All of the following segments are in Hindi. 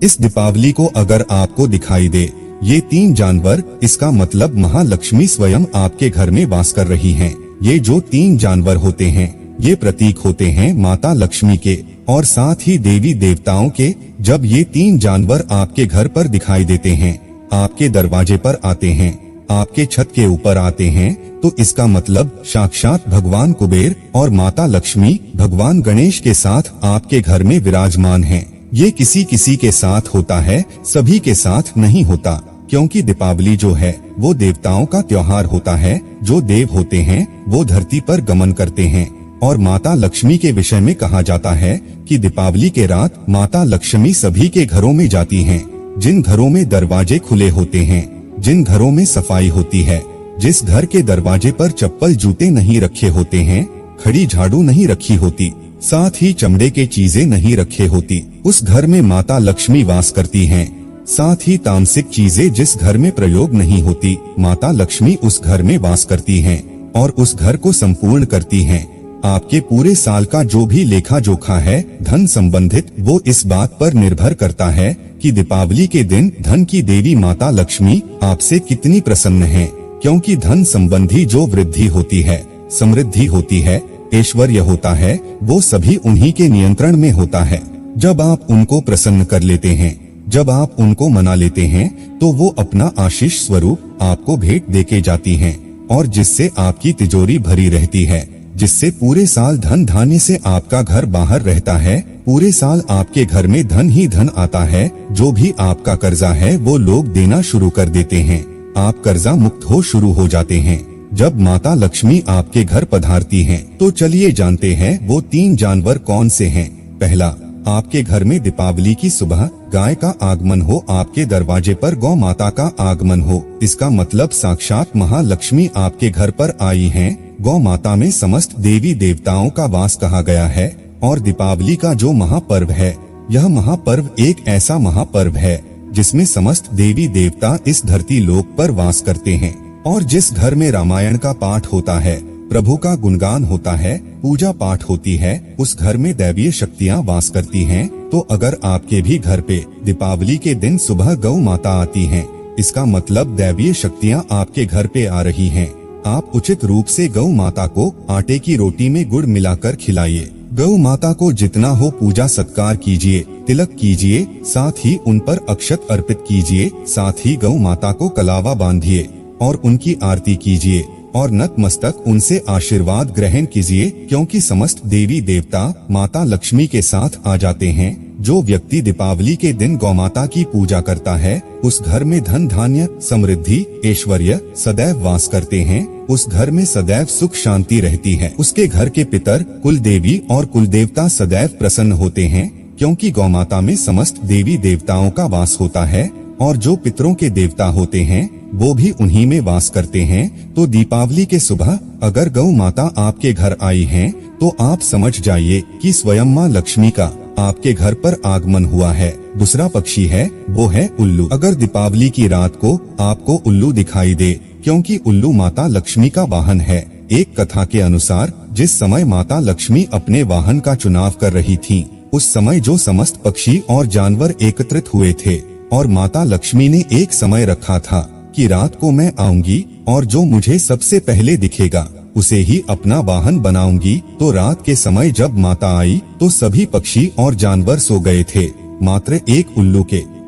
इस दीपावली को अगर आपको दिखाई दे ये 3 जानवर, इसका मतलब महालक्ष्मी स्वयं आपके घर में वास कर रही हैं। ये जो 3 जानवर होते हैं ये प्रतीक होते हैं माता लक्ष्मी के और साथ ही देवी देवताओं के। जब ये 3 जानवर आपके घर पर दिखाई देते हैं, आपके दरवाजे पर आते हैं, आपके छत के ऊपर आते हैं, तो इसका मतलब साक्षात भगवान कुबेर और माता लक्ष्मी भगवान गणेश के साथ आपके घर में विराजमान हैं। ये किसी किसी के साथ होता है, सभी के साथ नहीं होता, क्योंकि दीपावली जो है वो देवताओं का त्योहार होता है। जो देव होते हैं वो धरती पर गमन करते हैं और माता लक्ष्मी के विषय में कहा जाता है कि दीपावली के रात माता लक्ष्मी सभी के घरों में जाती हैं। जिन घरों में दरवाजे खुले होते हैं, जिन घरों में सफाई होती है, जिस घर के दरवाजे पर चप्पल जूते नहीं रखे होते हैं, खड़ी झाड़ू नहीं रखी होती, साथ ही चमड़े के चीजें नहीं रखे होती, उस घर में माता लक्ष्मी वास करती हैं। साथ ही तामसिक चीजें जिस घर में प्रयोग नहीं होती, माता लक्ष्मी उस घर में वास करती हैं और उस घर को संपूर्ण करती हैं। आपके पूरे साल का जो भी लेखा जोखा है धन संबंधित, वो इस बात पर निर्भर करता है कि दीपावली के दिन धन की देवी माता लक्ष्मी आपसे कितनी प्रसन्न है। क्योंकि धन संबंधी जो वृद्धि होती है, समृद्धि होती है, ऐश्वर्य होता है, वो सभी उन्हीं के नियंत्रण में होता है। जब आप उनको प्रसन्न कर लेते हैं, जब आप उनको मना लेते हैं, तो वो अपना आशीष स्वरूप आपको भेंट देके जाती हैं और जिससे आपकी तिजोरी भरी रहती है, जिससे पूरे साल धन धान्य से आपका घर बाहर रहता है। पूरे साल आपके घर में धन ही धन आता है। जो भी आपका कर्जा है वो लोग देना शुरू कर देते हैं। आप कर्जा मुक्त हो शुरू हो जाते हैं जब माता लक्ष्मी आपके घर पधारती हैं। तो चलिए जानते हैं वो 3 जानवर कौन से हैं। पहला, आपके घर में दीपावली की सुबह गाय का आगमन हो, आपके दरवाजे पर गौ माता का आगमन हो। इसका मतलब साक्षात महालक्ष्मी आपके घर पर आई हैं। गौ माता में समस्त देवी देवताओं का वास कहा गया है और दीपावली का जो महापर्व है, यह महापर्व एक ऐसा महापर्व है जिसमें समस्त देवी देवता इस धरती लोक पर वास करते हैं। और जिस घर में रामायण का पाठ होता है, प्रभु का गुणगान होता है, पूजा पाठ होती है, उस घर में दैवीय शक्तियाँ वास करती हैं। तो अगर आपके भी घर पे दीपावली के दिन सुबह गौ माता आती हैं, इसका मतलब दैवीय शक्तियाँ आपके घर पे आ रही हैं। आप उचित रूप से गौ माता को आटे की रोटी में गुड़ मिलाकर खिलाइए। गौ माता को जितना हो पूजा सत्कार कीजिए, तिलक कीजिए, साथ ही उन पर अक्षत अर्पित कीजिए, साथ ही गौ माता को कलावा बांधिए और उनकी आरती कीजिए और नतमस्तक उनसे आशीर्वाद ग्रहण कीजिए। क्योंकि समस्त देवी देवता माता लक्ष्मी के साथ आ जाते हैं। जो व्यक्ति दीपावली के दिन गौ माता की पूजा करता है, उस घर में धन धान्य, समृद्धि, ऐश्वर्य सदैव वास करते हैं। उस घर में सदैव सुख शांति रहती है। उसके घर के पितर, कुल देवी और कुल देवता सदैव प्रसन्न होते हैं, क्योंकि गौ माता में समस्त देवी देवताओं का वास होता है और जो पितरों के देवता होते हैं वो भी उन्हीं में वास करते हैं। तो दीपावली के सुबह अगर गौ माता आपके घर आई हैं, तो आप समझ जाइए कि स्वयं माँ लक्ष्मी का आपके घर पर आगमन हुआ है। दूसरा पक्षी है वो है उल्लू। अगर दीपावली की रात को आपको उल्लू दिखाई दे, क्योंकि उल्लू माता लक्ष्मी का वाहन है। एक कथा के अनुसार जिस समय माता लक्ष्मी अपने वाहन का चुनाव कर रही थी, उस समय जो समस्त पक्षी और जानवर एकत्रित हुए थे और माता लक्ष्मी ने एक समय रखा था कि रात को मैं आऊंगी और जो मुझे सबसे पहले दिखेगा उसे ही अपना वाहन बनाऊंगी। तो रात के समय जब माता आई तो सभी पक्षी और जानवर सो गए थे, मात्र एक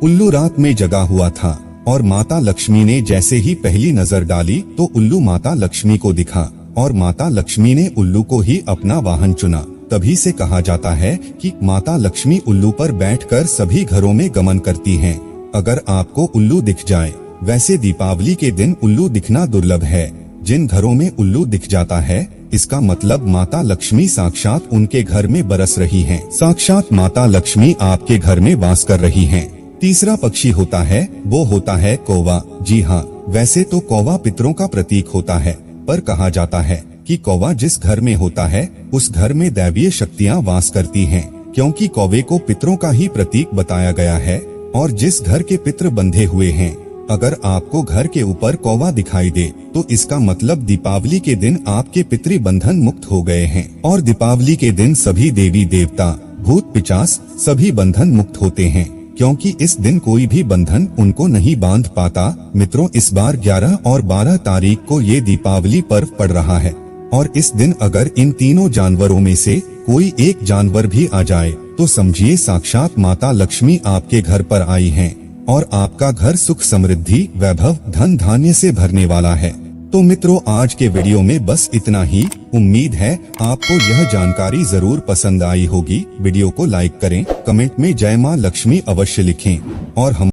उल्लू रात में जगा हुआ था। और माता लक्ष्मी ने जैसे ही पहली नजर डाली तो उल्लू माता लक्ष्मी को दिखा और माता लक्ष्मी ने उल्लू को ही अपना वाहन चुना। तभी से कहा जाता है कि माता लक्ष्मी उल्लू पर बैठकर सभी घरों में गमन करती हैं। अगर आपको उल्लू दिख जाए, वैसे दीपावली के दिन उल्लू दिखना दुर्लभ है। जिन घरों में उल्लू दिख जाता है, इसका मतलब माता लक्ष्मी साक्षात उनके घर में बरस रही हैं। साक्षात माता लक्ष्मी आपके घर में वास कर रही हैं। तीसरा पक्षी होता है वो होता है कौवा। जी हाँ, वैसे तो कौवा पितरों का प्रतीक होता है, पर कहा जाता है कि कौवा जिस घर में होता है उस घर में दैवीय शक्तियाँ वास करती हैं, क्योंकि कौवे को पितरों का ही प्रतीक बताया गया है। और जिस घर के पितृ बंधे हुए हैं, अगर आपको घर के ऊपर कौवा दिखाई दे तो इसका मतलब दीपावली के दिन आपके पितृ बंधन मुक्त हो गए हैं। और दीपावली के दिन सभी देवी देवता, भूत पिशाच सभी बंधन मुक्त होते हैं। क्योंकि इस दिन कोई भी बंधन उनको नहीं बांध पाता। मित्रों, इस बार 11 और 12 तारीख को ये दीपावली पर्व पड़ रहा है और इस दिन अगर इन तीनों जानवरों में से कोई एक जानवर भी आ जाए तो समझिए साक्षात माता लक्ष्मी आपके घर पर आई हैं और आपका घर सुख समृद्धि वैभव धन धान्य से भरने वाला है। तो मित्रों, आज के वीडियो में बस इतना ही। उम्मीद है आपको यह जानकारी जरूर पसंद आई होगी। वीडियो को लाइक करें, कमेंट में जय मां लक्ष्मी अवश्य लिखें और हम